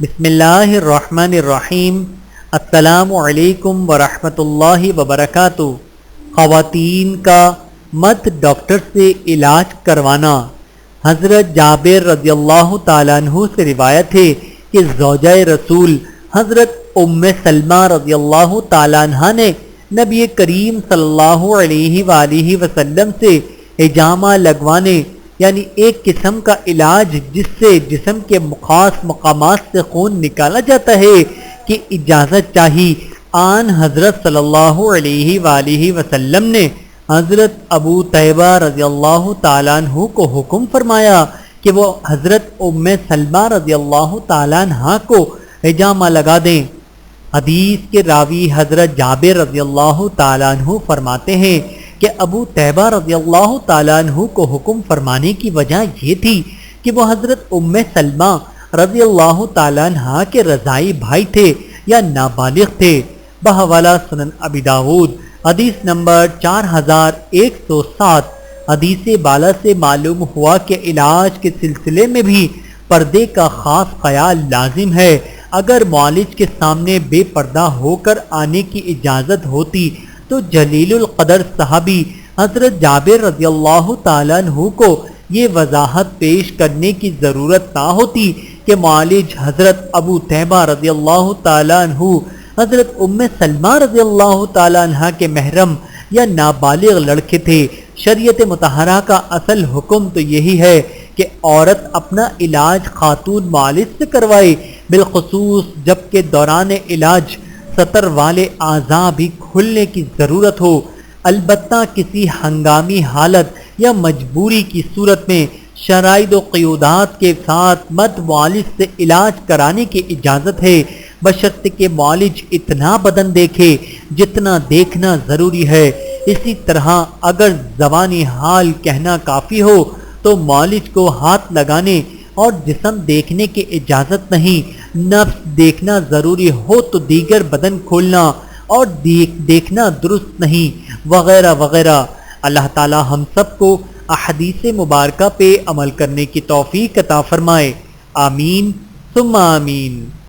بسم اللہ الرحمن الرحیم۔ السلام علیکم ورحمۃ اللہ وبرکاتہ۔ خواتین کا مرد ڈاکٹر سے علاج کروانا۔ حضرت جابر رضی اللہ تعالیٰ عنہ سے روایت ہے کہ زوجہ رسول حضرت ام سلمہ رضی اللہ تعالیٰ عنہ نے نبی کریم صلی اللہ علیہ وآلہ وسلم سے حجامہ لگوانے یعنی ایک قسم کا علاج جس سے جسم کے خاص مقامات سے خون نکالا جاتا ہے کہ اجازت چاہی۔ آن حضرت صلی اللہ علیہ وآلہ وسلم نے حضرت ابو طیبہ رضی اللہ تعالیٰ عنہ کو حکم فرمایا کہ وہ حضرت ام سلمہ رضی اللہ تعالیٰ عنہ کو حجامہ لگا دیں۔ حدیث کے راوی حضرت جابر رضی اللہ تعالیٰ عنہ فرماتے ہیں کہ ابو طیبہ رضی اللہ تعالیٰ عنہ کو حکم فرمانے کی وجہ یہ تھی کہ وہ حضرت ام سلمہ رضی اللہ تعالیٰ عنہ کے رضائی بھائی تھے یا نابالغ تھے۔ بحوالہ سنن ابی داؤد حدیث نمبر 4107۔ حدیث بالا سے معلوم ہوا کہ علاج کے سلسلے میں بھی پردے کا خاص خیال لازم ہے۔ اگر معالج کے سامنے بے پردہ ہو کر آنے کی اجازت ہوتی تو جلیل القدر صحابی حضرت جابر رضی اللہ تعالیٰ عنہ کو یہ وضاحت پیش کرنے کی ضرورت نہ ہوتی کہ معالج حضرت ابو طیبہ رضی اللہ تعالیٰ عنہ حضرت ام سلمہ رضی اللہ تعالیٰ عنہ کے محرم یا نابالغ لڑکے تھے۔ شریعت مطہرہ کا اصل حکم تو یہی ہے کہ عورت اپنا علاج خاتون معالج سے کروائے، بالخصوص جبکہ دوران علاج سطر والے اعضاء بھی کھلنے کی ضرورت ہو۔ البتہ کسی ہنگامی حالت یا مجبوری کی صورت میں شرائط و قیودات کے ساتھ مرد معالج سے علاج کرانے کی اجازت ہے، بشرطے کہ معالج اتنا بدن دیکھے جتنا دیکھنا ضروری ہے۔ اسی طرح اگر زبانی حال کہنا کافی ہو تو معالج کو ہاتھ لگانے اور جسم دیکھنے کی اجازت نہیں۔ نفس دیکھنا ضروری ہو تو دیگر بدن کھولنا اور دیکھنا درست نہیں، وغیرہ وغیرہ۔ اللہ تعالی ہم سب کو احادیث مبارکہ پہ عمل کرنے کی توفیق عطا فرمائے۔ آمین ثم آمین۔